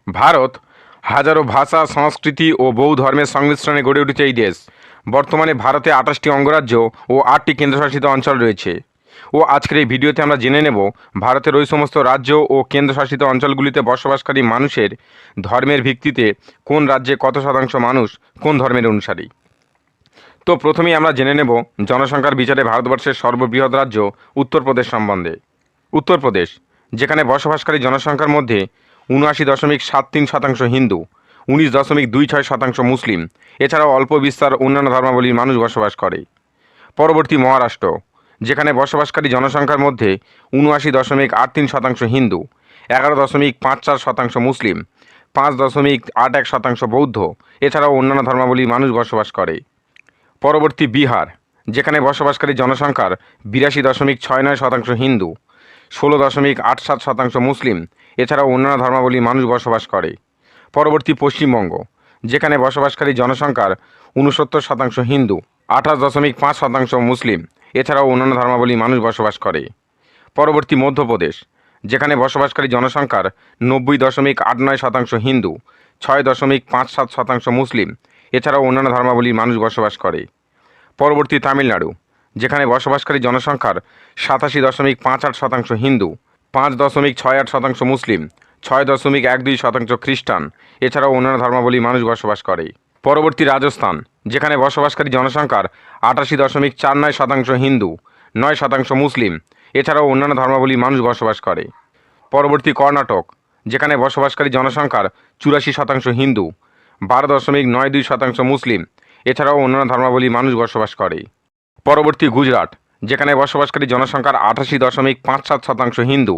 ভারত হাজারো ভাষা, সংস্কৃতি ও বহু ধর্মের সংমিশ্রণে গড়ে উঠেছে এই দেশ। বর্তমানে ভারতে 28টি অঙ্গরাজ্য ও 8টি কেন্দ্রশাসিত অঞ্চল রয়েছে। আজকের এই ভিডিওতে আমরা জেনে নেব ভারতের ওই সমস্ত রাজ্য ও কেন্দ্রশাসিত অঞ্চলগুলিতে বসবাসকারী মানুষের ধর্মের ভিত্তিতে কোন রাজ্যে কত শতাংশ মানুষ কোন ধর্মের অনুসারী। তো প্রথমেই আমরা জেনে নেব জনসংখ্যার বিচারে ভারতবর্ষের সর্ববৃহৎ রাজ্য উত্তরপ্রদেশ সম্বন্ধে। উত্তরপ্রদেশ, যেখানে বসবাসকারী জনসংখ্যার মধ্যে 79.73% হিন্দু, 19.26% মুসলিম, এছাড়াও অল্প বিস্তার অন্যান্য ধর্মাবলীর মানুষ বসবাস করে। পরবর্তী মহারাষ্ট্র, যেখানে বসবাসকারী জনসংখ্যার মধ্যে 79.83% হিন্দু, 11.54% মুসলিম, 5.81% বৌদ্ধ, এছাড়াও অন্যান্য ধর্মাবলীর মানুষ বসবাস করে। পরবর্তী বিহার, যেখানে বসবাসকারী জনসংখ্যার 82.69% হিন্দু, 16.87% মুসলিম, এছাড়াও অন্যান্য ধর্মাবলীর মানুষ বসবাস করে। পরবর্তী পশ্চিমবঙ্গ, যেখানে বসবাসকারী জনসংখ্যার 69% হিন্দু, 28.5% মুসলিম, এছাড়াও অন্যান্য ধর্মাবলীর মানুষ বসবাস করে। পরবর্তী মধ্যপ্রদেশ, যেখানে বসবাসকারী জনসংখ্যার 90.89% হিন্দু, 6.57% মুসলিম, এছাড়াও অন্যান্য ধর্মাবলীর মানুষ বসবাস করে। পরবর্তী তামিলনাড়ু, যেখানে বসবাসকারী জনসংখ্যার 87.58% হিন্দু, 5.68% মুসলিম, 6.12% খ্রিস্টান, এছাড়াও অন্যান্য ধর্মাবলীর মানুষ বসবাস করে। পরবর্তী রাজস্থান, যেখানে বসবাসকারী জনসংখ্যার 88.49% হিন্দু, 9% মুসলিম, এছাড়াও অন্যান্য ধর্মাবলীর মানুষ বসবাস করে। পরবর্তী কর্ণাটক, যেখানে বসবাসকারী জনসংখ্যার 84% হিন্দু, 12.92% মুসলিম, এছাড়াও অন্যান্য ধর্মাবলীর মানুষ বসবাস করে। পরবর্তী গুজরাট, যেখানে বসবাসকারী জনসংখ্যার 88.57% হিন্দু,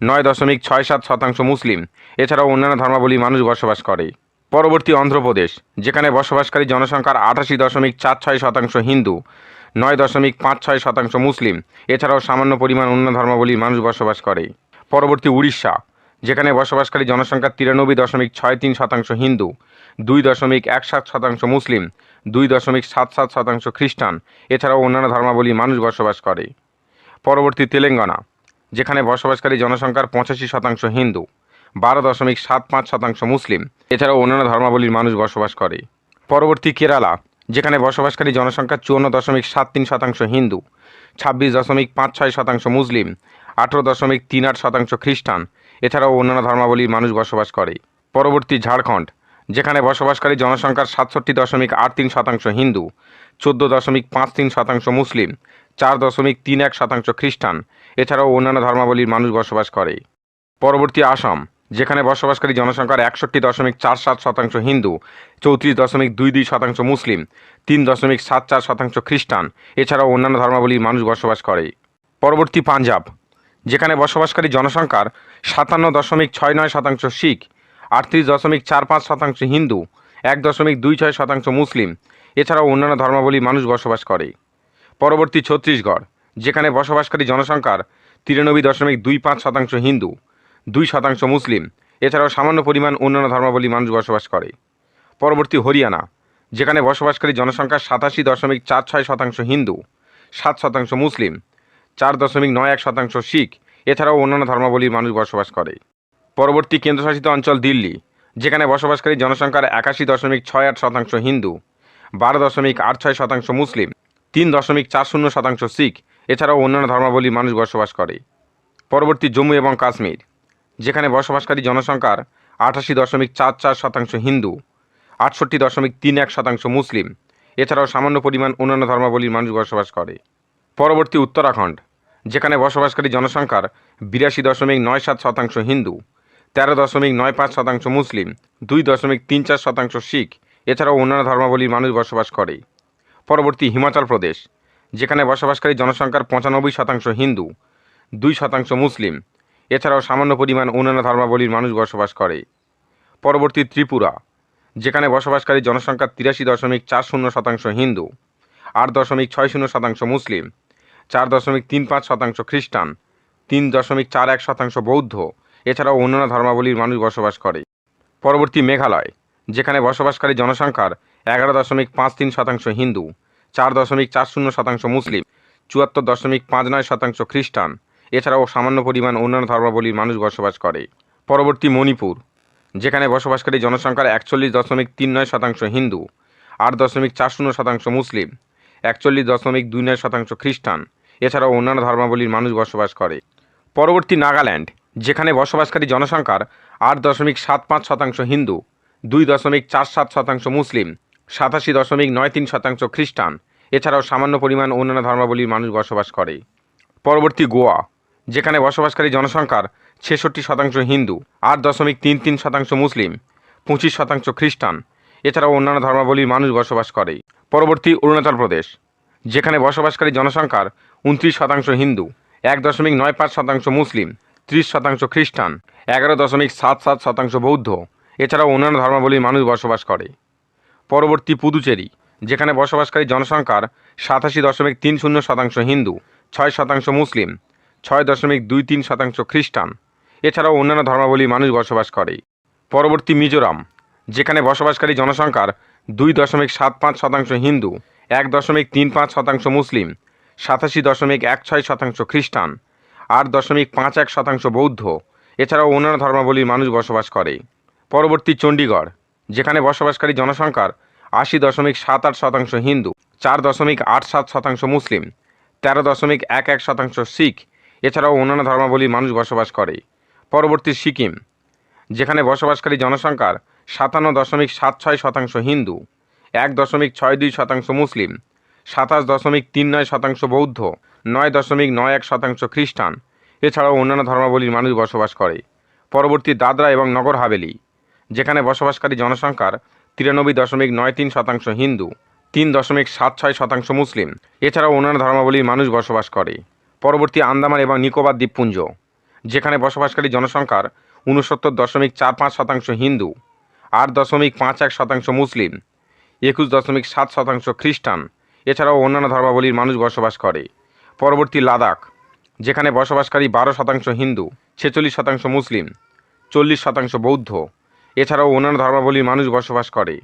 9.67% মুসলিম, এছাড়াও অন্যান্য ধর্মাবলীর মানুষ বসবাস করে। পরবর্তী অন্ধ্রপ্রদেশ, যেখানে বসবাসকারী জনসংখ্যার 88.46% হিন্দু, 9.56% মুসলিম, এছাড়াও সামান্য পরিমাণ অন্য ধর্মাবলীর মানুষ বসবাস করে। পরবর্তী উড়িষ্যা, যেখানে বসবাসকারী জনসংখ্যার 93.63% হিন্দু, 2.17% মুসলিম, 2.77% খ্রিস্টান, এছাড়াও অন্যান্য ধর্মাবলীর মানুষ বসবাস করে। পরবর্তী তেলেঙ্গানা, যেখানে বসবাসকারী জনসংখ্যার 85% হিন্দু, 12.75% মুসলিম, এছাড়াও অন্যান্য ধর্মাবলীর মানুষ বসবাস করে। পরবর্তী কেরালা, যেখানে বসবাসকারী জনসংখ্যার 54.73% হিন্দু, 26.56% মুসলিম, 18.38% খ্রিস্টান, এছাড়াও অন্যান্য ধর্মাবলীর মানুষ বসবাস করে। পরবর্তী ঝাড়খণ্ড, যেখানে বসবাসকারী জনসংখ্যার 67.83% হিন্দু, 14.53% মুসলিম, 4.31% খ্রিস্টান, এছাড়াও অন্যান্য ধর্মাবলীর মানুষ বসবাস করে। পরবর্তী আসাম, যেখানে বসবাসকারী জনসংখ্যার 61.47% হিন্দু, 34.22% মুসলিম, 3.74% খ্রিস্টান, এছাড়াও অন্যান্য ধর্মাবলীর মানুষ বসবাস করে। পরবর্তী পাঞ্জাব, যেখানে বসবাসকারী জনসংখ্যার 57.69% শিখ, 38.45% হিন্দু, 1.26% মুসলিম, এছাড়াও অন্যান্য ধর্মাবলীর মানুষ বসবাস করে। পরবর্তী ছত্তিশগড়, যেখানে বসবাসকারী জনসংখ্যার 93.25% হিন্দু, 2% মুসলিম, এছাড়াও সামান্য পরিমাণ অন্যান্য ধর্মাবলীর মানুষ বসবাস করে। পরবর্তী হরিয়ানা, যেখানে বসবাসকারী জনসংখ্যার 87.46% হিন্দু, 7% মুসলিম, 4.91% শিখ, এছাড়াও অন্যান্য ধর্মাবলীর মানুষ বসবাস করে। পরবর্তী কেন্দ্রশাসিত অঞ্চল দিল্লি, যেখানে বসবাসকারী জনসংখ্যার 81.68% হিন্দু, 12.86% মুসলিম, 3.40% শিখ, এছাড়াও অন্যান্য ধর্মাবলীর মানুষ বসবাস করে। পরবর্তী জম্মু এবং কাশ্মীর, যেখানে বসবাসকারী জনসংখ্যার 88.44% হিন্দু, 68.31% মুসলিম, এছাড়াও সামান্য পরিমাণ অন্যান্য ধর্মাবলীর মানুষ বসবাস করে। পরবর্তী উত্তরাখণ্ড, যেখানে বসবাসকারী জনসংখ্যার 82.97% হিন্দু, 13.95% মুসলিম, 2.34% শিখ, এছাড়াও অন্যান্য ধর্মাবলীর মানুষ বসবাস করে। পরবর্তী হিমাচল প্রদেশ, যেখানে বসবাসকারী জনসংখ্যার 95% হিন্দু, 2% মুসলিম, এছাড়াও সামান্য পরিমাণ অন্যান্য ধর্মাবলীর মানুষ বসবাস করে। পরবর্তী ত্রিপুরা, যেখানে বসবাসকারী জনসংখ্যার 83.40% হিন্দু, 8.60% মুসলিম, 4.35% খ্রিস্টান, 3.41% বৌদ্ধ, এছাড়াও অন্যান্য ধর্মাবলীর মানুষ বসবাস করে। পরবর্তী মেঘালয়, যেখানে বসবাসকারী জনসংখ্যার 11.53% হিন্দু, 4.40% মুসলিম, 74.59% খ্রিস্টান, এছাড়াও সামান্য পরিমাণ অন্যান্য ধর্মাবলীর মানুষ বসবাস করে। পরবর্তী মণিপুর, যেখানে বসবাসকারী জনসংখ্যার 41.39% হিন্দু, 8.40% মুসলিম, 41.29% খ্রিস্টান, এছাড়াও অন্যান্য ধর্মাবলীর মানুষ বসবাস করে। পরবর্তী নাগাল্যান্ড, যেখানে বসবাসকারী জনসংখ্যার 8.75% হিন্দু, 2.47% মুসলিম, 87.93% খ্রিস্টান, এছাড়াও সামান্য পরিমাণ অন্যান্য ধর্মাবলীর মানুষ বসবাস করে। পরবর্তী গোয়া, যেখানে বসবাসকারী জনসংখ্যার 66% হিন্দু, 8.33% মুসলিম, 25% খ্রিস্টান, এছাড়াও অন্যান্য ধর্মাবলীর মানুষ বসবাস করে। পরবর্তী অরুণাচল প্রদেশ, যেখানে বসবাসকারী জনসংখ্যার 29% হিন্দু, 1.95% মুসলিম, 30% খ্রিস্টান, 11.77% বৌদ্ধ, এছাড়াও অন্যান্য ধর্মাবলীর মানুষ বসবাস করে। পরবর্তী পুদুচেরি, যেখানে বসবাসকারী জনসংখ্যার 87.30% হিন্দু, 6% মুসলিম, 6.23% খ্রিস্টান, এছাড়াও অন্যান্য ধর্মাবলীর মানুষ বসবাস করে। পরবর্তী মিজোরাম, যেখানে বসবাসকারী জনসংখ্যার 2.75% হিন্দু, 1.35% মুসলিম, 87.16% খ্রিস্টান, 8.51% বৌদ্ধ, এছাড়াও অন্যান্য ধর্মাবলীর মানুষ বসবাস করে। পরবর্তী চণ্ডীগড়, যেখানে বসবাসকারী জনসংখ্যার 80.78% হিন্দু, 4.87% মুসলিম, 13.11% শিখ, এছাড়াও অন্যান্য ধর্মাবলীর মানুষ বসবাস করে। পরবর্তী সিকিম, যেখানে বসবাসকারী জনসংখ্যার 57.76% হিন্দু, 1.62% মুসলিম, 27.39% বৌদ্ধ, 9.91% খ্রিস্টান, এছাড়াও অন্যান্য ধর্মাবলীর মানুষ বসবাস করে। পরবর্তী দাদরা এবং নগর হাভেলি, যেখানে বসবাসকারী জনসংখ্যার 93.93% হিন্দু, 3.76% মুসলিম, এছাড়াও অন্যান্য ধর্মাবলীর মানুষ বসবাস করে। পরবর্তী আন্দামান এবং নিকোবর দ্বীপপুঞ্জ, যেখানে বসবাসকারী জনসংখ্যার 69.45% হিন্দু, 8.51% মুসলিম, 21.7% খ্রিস্টান, এছাড়াও অন্যান্য ধর্মাবলীর মানুষ বসবাস করে। পরবর্তী লাদাখ, যেখানে বসবাসকারী 12% হিন্দু, 46% মুসলিম, 40% বৌদ্ধ, এছাড়াও অন্যান্য ধর্মাবলীর মানুষ বসবাস করে।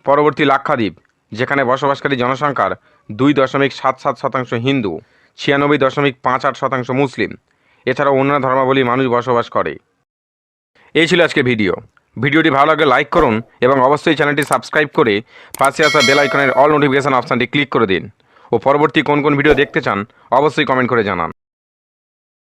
পরবর্তী লাক্ষাদ্বীপ, যেখানে বসবাসকারী জনসংখ্যার 2.77% হিন্দু, 96.58% মুসলিম, এছাড়াও অন্যান্য ধর্মাবলীর মানুষ বসবাস করে। এই ছিল আজকে ভিডিওটি ভালো লাগলে লাইক করুন এবং অবশ্যই চ্যানেলটি সাবস্ক্রাইব করে পাশে আসা বেল আইকনের অল নোটিফিকেশন অপশানটি ক্লিক করে দিন ও পরবর্তী কোন কোন ভিডিও দেখতে চান অবশ্যই কমেন্ট করে জানান।